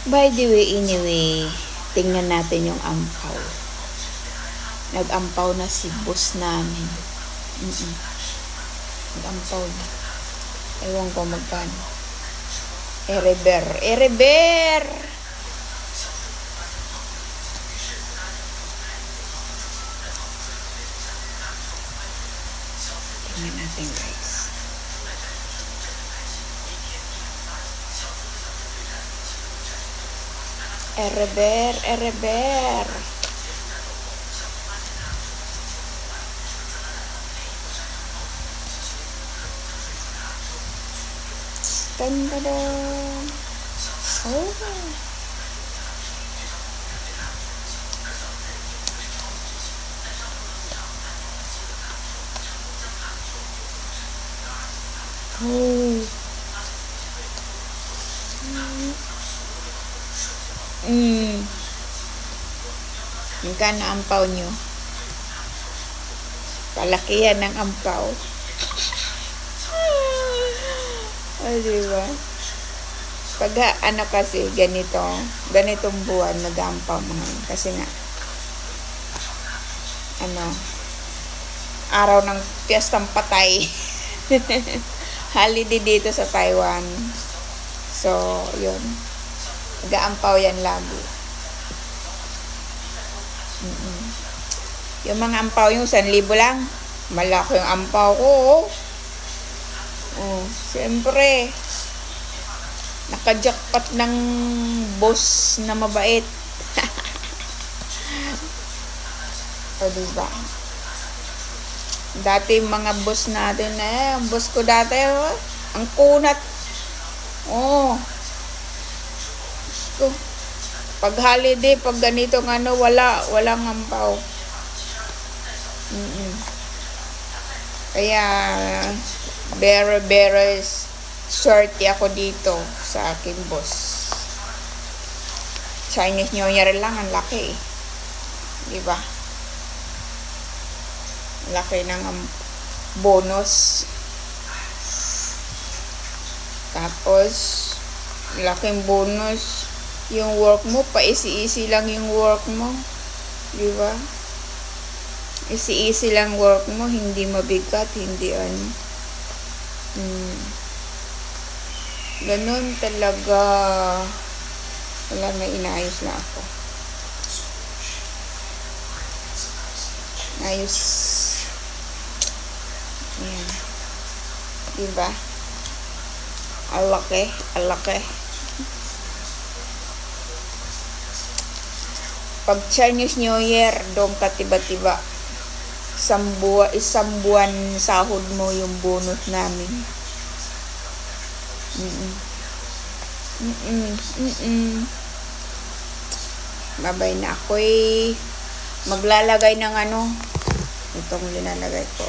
By the way, anyway, tingnan natin yung ampaw. Nag-ampaw na si boss namin. Nag-ampaw na. Ewan ko magkano. Ereber! Ereber! Tingnan natin, guys. Ereber! Ereber! Tanda-da! Oh! Oh! Magkano ampaw nyo? Palakihan ng ampaw. Oh, diba? Pag ano kasi, ganitong buwan, nag-ampaw mga yun. Kasi nga, araw ng piyestang patay. Holiday dito sa Taiwan. So, yun. Nag-aampaw yan lagi. Yung mga ampaw yung 1,000 lang. Malaki yung ampaw ko. Oh, siyempre. Nakajakpat ng boss na mabait. O, diba? Dati mga boss natin ang boss ko dati, ang kunat. Oh. So, pag holiday, pag ganitong walang ampaw. Kaya, very swerte ako dito sa aking boss. Chinese New Year lang, ang laki eh. Diba? Laki ng bonus. Tapos, laking bonus. Yung work mo, pa-easy lang yung work mo. Diba? Easy lang work mo, hindi mabigat, hindi Ganun talaga. Wala na, inayos na ako. Ayos. Ayan. Diba? Alaki. Pag Chinese New Year, doon ka tiba-tiba. Isang buwan sahod mo yung bonus namin. Babay na ako maglalagay ng itong linalagay ko.